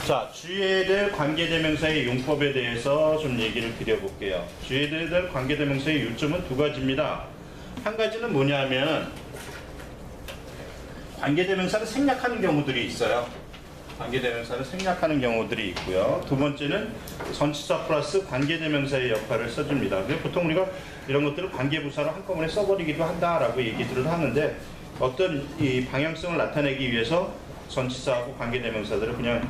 자, 주의해야 될 관계대명사의 용법에 대해서 좀 얘기를 드려볼게요. 주의해야 될 관계대명사의 요점은 두 가지입니다. 한 가지는 뭐냐면 관계대명사를 생략하는 경우들이 있어요. 관계대명사를 생략하는 경우들이 있고요. 두 번째는 전치사 플러스 관계대명사의 역할을 써줍니다. 근데 보통 우리가 이런 것들을 관계부사로 한꺼번에 써버리기도 한다라고 얘기들을 하는데 어떤 이 방향성을 나타내기 위해서 전치사하고 관계대명사들을 그냥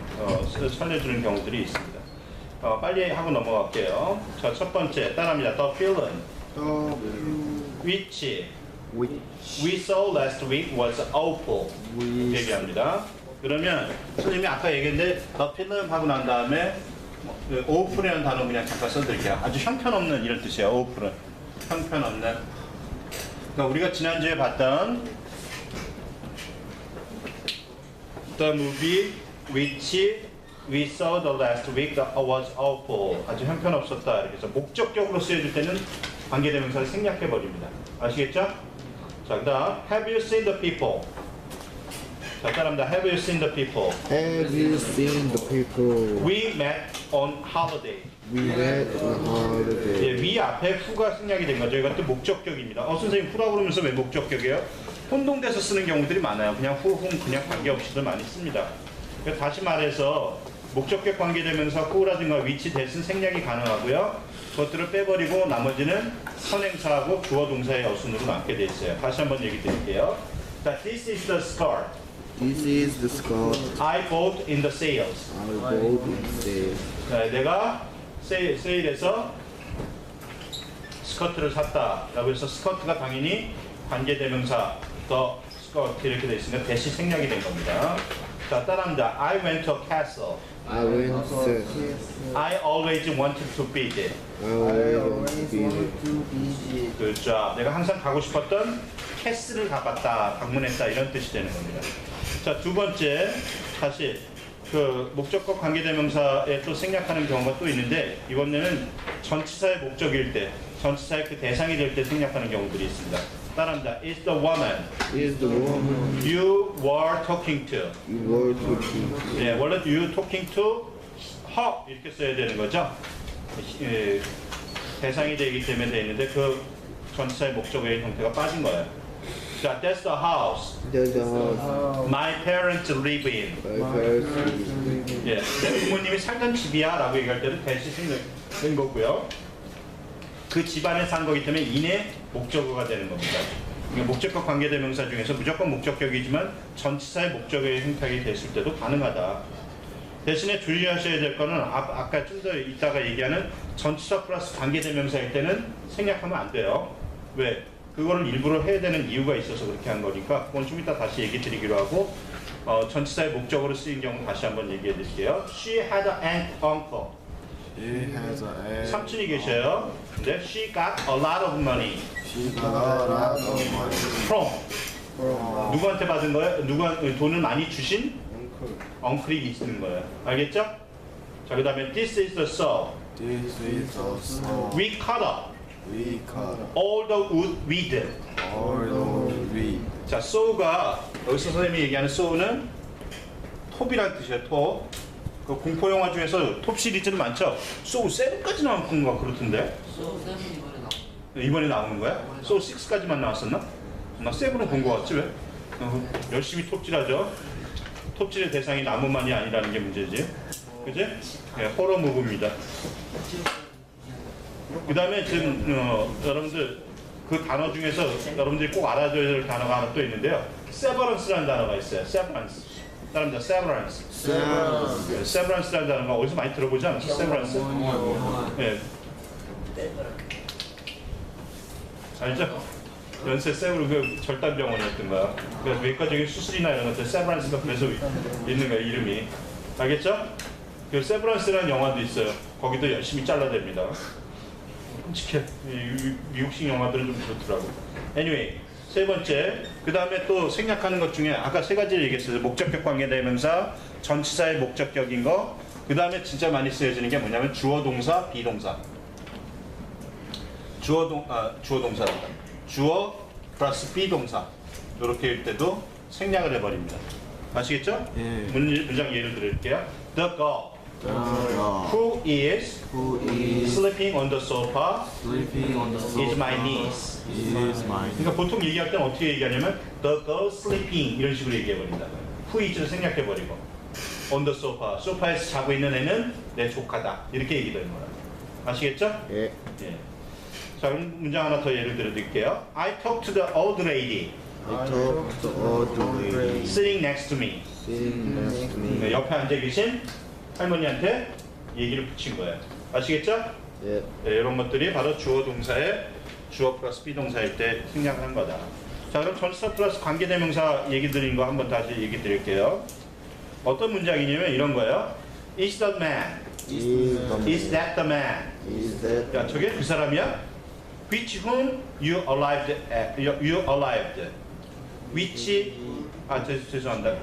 살려주는 경우들이 있습니다. 빨리 하고 넘어갈게요. 자, 첫 번째 따라합니다. The film which we saw last week was awful. 얘기합니다. 그러면 선생님이 아까 얘기했는데 The film 하고 난 다음에 awful이라는 단어 그냥 잠깐 써드릴게요. 아주 형편없는 이런 뜻이에요. awful은 형편없는. 그러니까 우리가 지난주에 봤던 The movie which we saw the last week was awful. 아주 형편없었다. 이렇게 해서 목적격으로 쓰여질 때는 관계대명사를 생략해 버립니다. 아시겠죠? 자, 그다음 Have you seen the people? 자, 따라합니다. Have you seen the people? Have you seen the people? We met on holiday. We met on holiday. 예, 위 앞에 후가 생략이 된 거죠. 이것도 목적격입니다. 선생님 후라고 그러면서 왜 목적격이에요? 혼동돼서 쓰는 경우들이 많아요. 그냥 후, 그냥 관계없이도 많이 씁니다. 그러니까 다시 말해서 목적격 관계대명사 후라든가 위치, 대신 생략이 가능하고요. 그것들을 빼버리고 나머지는 선행사하고 주어 동사의 어순으로 남게 돼 있어요. 다시 한번 얘기 드릴게요. 자, This is the skirt This is the skirt I bought in the sales. I bought in sale. 자, 내가 세일에서 스커트를 샀다 라고 해서 스커트가 당연히 관계대명사 더 스커트 이렇게 되어 있으니까 대시 생략이 된 겁니다. 자, 따라합니다. I went to a castle. I went to I always wanted to visit. I went to visit. Good job. 내가 항상 가고 싶었던 캐슬을 가봤다, 방문했다 이런 뜻이 되는 겁니다. 자, 두 번째 다시 그 목적격 관계대명사에 또 생략하는 경우가 또 있는데 이번에는 전치사의 목적일 때, 전치사의 그 대상이 될 때 생략하는 경우들이 있습니다. 따라합니다. Is the woman Is the woman you were talking to. you were talking to? 예, 원래 you talking to her 이렇게 써야 되는 거죠. 예, 대상이 되기 때문에 되어 있는데 그 전치사의 목적의 형태가 빠진 거예요. 자, that's the house There's the house my parents live in. my parents live in. 예, 내 부모님이 살던 집이야 라고 얘기할 때는 대시 생략된 거고요. 그 집안에 산 거기 때문에 인의 목적어가 되는 겁니다. 그러니까 목적격 관계대명사 중에서 무조건 목적격이지만 전치사의 목적의 형태가 됐을 때도 가능하다. 대신에 주의하셔야 될 거는 아까 좀 더 이따가 얘기하는 전치사 플러스 관계대명사일 때는 생략하면 안 돼요. 왜? 그거를 일부러 해야 되는 이유가 있어서 그렇게 한 거니까 그건 좀 이따 다시 얘기 드리기로 하고 전치사의 목적으로 쓰인 경우 다시 한번 얘기해 드릴게요. She had an uncle. She has a 삼촌이 계셔요. 근데 she got a lot of money She got a lot of money from. 누구한테 받은 거예요? 누구한테 돈을 많이 주신 엉클이 있는 거예요. 알겠죠? 자, 그 다음에 this is the saw. This is the snow We cut up We cut all the wood with. all the we 자, saw가 여기서 선생님이 얘기하는 saw는 톱이란 뜻이에요. 톱. 그 공포 영화 중에서 톱 시리즈는 많죠. saw 7까지 나온 건가 그렇던데. 소우 세븐 이번에 나온 이번에 나오는 거야? saw 6까지만 나왔었나? 나 7은 본 거 같지 왜? 열심히 톱질하죠. 톱질의 대상이 나무만이 아니라는 게 문제지. 그지? 예, 호러 무브입니다. 그 다음에 지금 여러분들 그 단어 중에서 여러분들이 꼭 알아둬야 될 단어가 하나 또 있는데요. severance라는 단어가 있어요. severance. 따라합니다. severance. severance라는 단어가 어디서 많이 들어보지 않았어요? severance? 예. 알죠? 연세 세브르 그 절단병원이었던 거야. 그래서 외과적인 수술이나 이런 것들 세브란스가 그래서 있는 거야, 이름이. 알겠죠? 그 세브란스라는 영화도 있어요. 거기도 열심히 잘라댑니다. 끔찍해. 미국식 영화들은 좀 그렇더라고. Anyway, 세 번째. 그 다음에 또 생략하는 것 중에 아까 세 가지를 얘기했어요. 목적격 관계대명사, 전치사의 목적격인 거. 그 다음에 진짜 많이 쓰여지는 게 뭐냐면 주어 동사, 비동사. 주어 동사입니다. 주어 플러스 비동사 이렇게 일 때도 생략을 해버립니다. 아시겠죠? 예. 문장 예를 드릴게요. The girl The girl who is who is sleeping on the sofa sleeping on the sofa is my niece. is my 그러니까 보통 얘기할 때는 어떻게 얘기하냐면 the girl sleeping 이런 식으로 얘기해버린다. who is를 생략해버리고 on the sofa, 소파에서 자고 있는 애는 내 조카다 이렇게 얘기되는 거야. 아시겠죠? 예. 예. 자, 그럼 문장 하나 더 예를 들어 드릴게요. I talked to the old lady I talk to old lady sitting next to me. sitting next to me. 네, 옆에 앉아 계신 할머니한테 얘기를 붙인 거예요. 아시겠죠? 예. 네, 이런 것들이 바로 주어 동사의 주어 플러스 비동사일 때 생략한 거다. 자, 그럼 전치사 플러스 관계대명사 얘기 드린 거 한번 다시 얘기 드릴게요. 어떤 문장이냐면 이런 거예요. Is that man? Is that the man? Is that 야, 저게 그 사람이야? Which whom you arrived at? You arrived. Which 죄송합니다.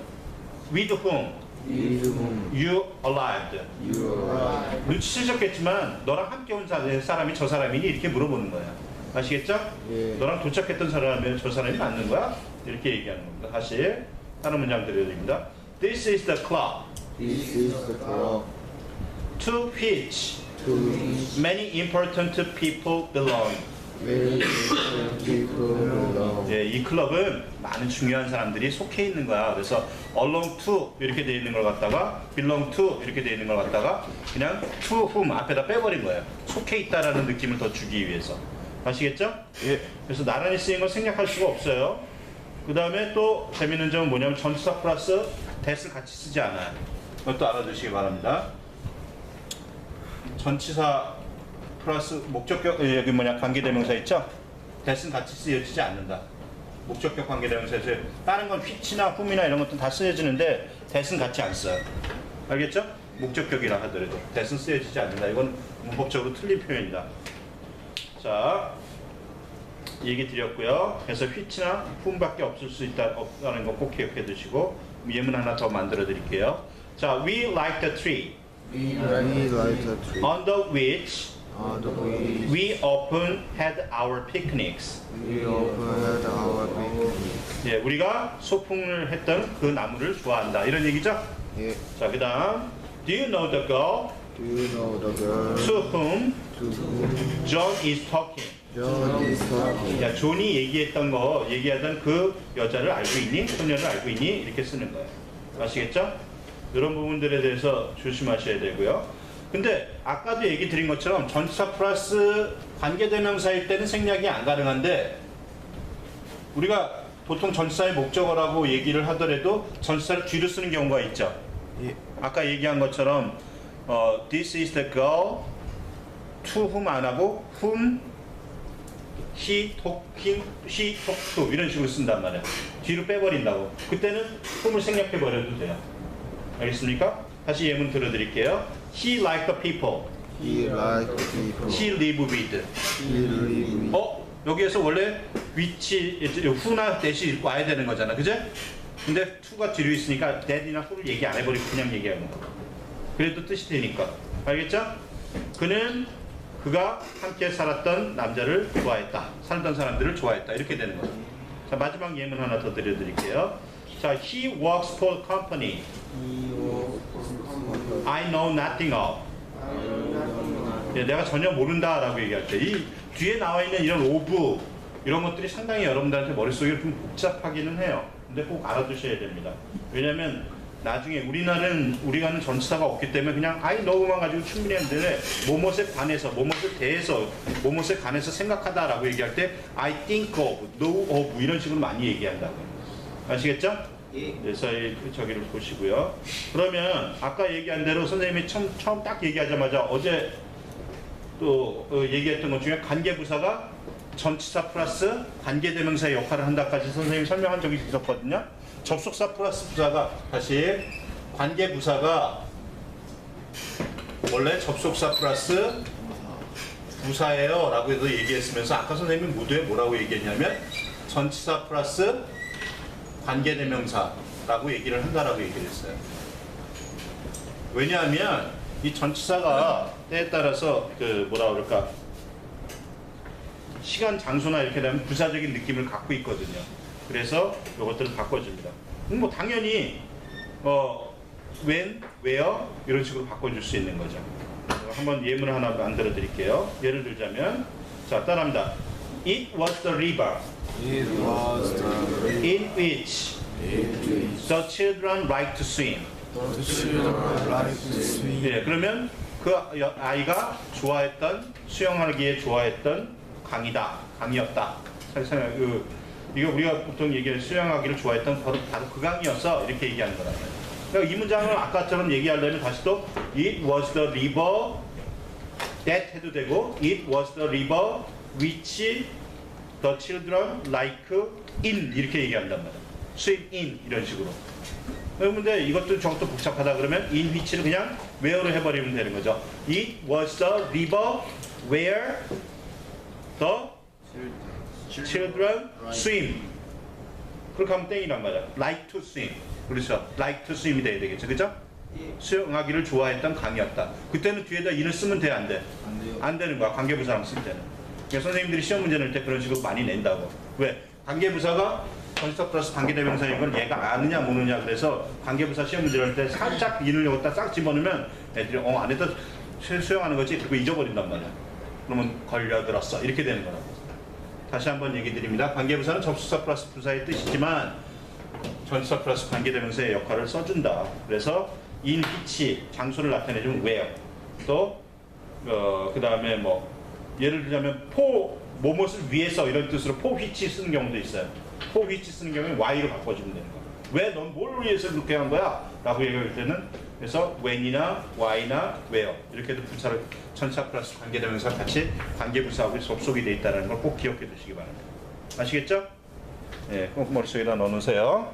With whom with whom you arrived. you are? 눈치채셨겠지만 너랑 함께 온 사람이 저 사람이니 이렇게 물어보는 거야. 아시겠죠? 예. 너랑 도착했던 사람이면 저 사람이 맞는 거야? 이렇게 얘기하는 겁니다. 다시 다른 문장 드려드립니다. This is the club This is the club to which to which many important people belong. many people belong. 예, 이 클럽은 많은 중요한 사람들이 속해 있는 거야. 그래서 belong to 이렇게 돼 있는 걸 갖다가 belong to 이렇게 돼 있는 걸 갖다가 그냥 to whom 앞에다 빼버린 거예요. 속해 있다라는 느낌을 더 주기 위해서. 아시겠죠? 예. 그래서 나란히 쓰인 건 생략할 수가 없어요. 그 다음에 또 재밌는 점은 뭐냐면 전치사 플러스 that을 같이 쓰지 않아요. 그것도 알아두시기 바랍니다. 전치사 플러스 목적격 여기 뭐냐 관계대명사 있죠? that은 같이 쓰여지지 않는다. 목적격 관계대명사에서 다른 건 which나 whom이나 이런 것도 다 쓰여지는데 that은 같이 안 써요. 알겠죠? 목적격이라 하더라도 that은 쓰여지지 않는다. 이건 문법적으로 틀린 표현이다. 자, 얘기 드렸고요. 그래서 which나 whom밖에 없을 수 있다는 거 꼭 기억해 두시고 예문 하나 더 만들어 드릴게요. 자, we like the tree We like the tree under which on the which we often had our picnics. we often had our picnic. 예, 우리가 소풍을 했던 그 나무를 좋아한다. 이런 얘기죠? 예. 자, 그다음 Do you know the girl Do you know the girl to whom to whom John is talking? John is talking? 야, 존이 얘기하던 그 여자를 알고 있니? 소녀를 알고 있니? 이렇게 쓰는 거예요. 아시겠죠? 이런 부분들에 대해서 조심하셔야 되고요. 근데 아까도 얘기 드린 것처럼 전치사 플러스 관계대명사일 때는 생략이 안 가능한데 우리가 보통 전치사의 목적어라고 얘기를 하더라도 전치사를 뒤로 쓰는 경우가 있죠. 예. 아까 얘기한 것처럼 This is the girl to whom 안 하고 whom he talked to 이런 식으로 쓴단 말이에요. 뒤로 빼버린다고. 그때는 whom을 생략해 버려도 돼요. 알겠습니까? 다시 예문 들어드릴게요. He liked the people He liked people. he lived with. He lived. 여기에서 원래 which, who나 that이 와야 되는 거잖아. 그죠? 근데 to가 뒤로 있으니까 that이나 who를 얘기 안 해버리고 그냥 얘기하는 거. 그래도 뜻이 되니까. 알겠죠? 그가 함께 살았던 남자를 좋아했다. 살던 사람들을 좋아했다. 이렇게 되는 거죠. 자, 마지막 예문 하나 더 드려드릴게요. 자, he works for company I know nothing of. 예, 내가 전혀 모른다라고 얘기할 때 이 뒤에 나와 있는 이런 of 이런 것들이 상당히 여러분들한테 머릿속에 좀 복잡하기는 해요. 근데 꼭 알아두셔야 됩니다. 왜냐면 나중에 우리가는 전치사가 없기 때문에 그냥 I know만 가지고 충분히 하면 되는데 뭐뭇에 관해서 뭐뭇에 대해서 뭐뭇에 관해서 생각하다라고 얘기할 때 I think of, know of 이런 식으로 많이 얘기한다고요. 아시겠죠? 그래서 저기를 보시고요. 그러면 아까 얘기한 대로 선생님이 처음 딱 얘기하자마자 어제 또 얘기했던 것 중에 관계부사가 전치사 플러스 관계대명사의 역할을 한다까지 선생님이 설명한 적이 있었거든요. 접속사 플러스 부사가 다시 관계부사가 원래 접속사 플러스 부사예요 라고 해서 얘기했으면서 아까 선생님이 모두에 뭐라고 얘기했냐면 전치사 플러스 관계대명사라고 얘기를 한다라고 얘기를 했어요. 왜냐하면 이 전치사가 때에 따라서 뭐라 그럴까 시간, 장소나 이렇게 되면 부사적인 느낌을 갖고 있거든요. 그래서 이것들을 바꿔줍니다. 뭐 당연히 when, where 이런 식으로 바꿔줄 수 있는 거죠. 한번 예문 하나 만들어 드릴게요. 예를 들자면 자 따라합니다. It was the river It was the in which the children like to swim. children like to swim. 예, 그러면 그 아이가 좋아했던 수영하기에 좋아했던 강이었다. 이거 우리가 보통 얘기할 수영하기를 좋아했던 바로 그 강이었어 이렇게 얘기하는 거라고요. 그러니까 이 문장을 아까처럼 얘기하려면 다시 또 It was the river that 해도 되고 It was the river which the children like in 이렇게 얘기한단 말이야. swim in 이런 식으로. 그런데 이것도 저것도 복잡하다 그러면 in which를 그냥 where로 해버리면 되는 거죠. It was the river where the children swim. 그렇게 하면 땡이란 말이야. like to swim. 그렇죠. like to swim이 돼야 되겠죠. 그죠? 수영하기를 좋아했던 강이었다. 그때는 뒤에다 in을 쓰면 돼, 안 돼? 안 돼요. 안 되는 거야. 관계부사랑 쓸 때는. 그러니까 선생님들이 시험 문제 낼 때 그런 식으로 많이 낸다고. 왜? 관계부사가 전치사 플러스 관계대명사인 걸 얘가 아느냐 모르냐 그래서 관계부사 시험 문제 낼 때 살짝 in을 여기다 싹 집어넣으면 애들이 안에다 수영하는 거지 그리고 잊어버린단 말이야. 그러면 걸려들었어. 이렇게 되는 거라고. 다시 한번 얘기 드립니다. 관계부사는 접수사 플러스 부사의 뜻이지만 전치사 플러스 관계대명사의 역할을 써준다. 그래서 in which 장소를 나타내주면 where 또 그 다음에 뭐 예를 들자면 for 뭐뭇을 위해서 이런 뜻으로 for which 쓰는 경우도 있어요. for which 쓰는 경우에 why로 바꿔주면 되는 거야. 왜 넌 뭘 위해서 그렇게 한 거야? 라고 얘기할 때는 그래서 when이나 why나 where 이렇게 해도 부사를 전치사 플러스 관계대명사 같이 관계부사하고 접속이 돼 있다는 걸 꼭 기억해 두시기 바랍니다. 아시겠죠? 예, 꼭 머릿속에다 넣어놓으세요.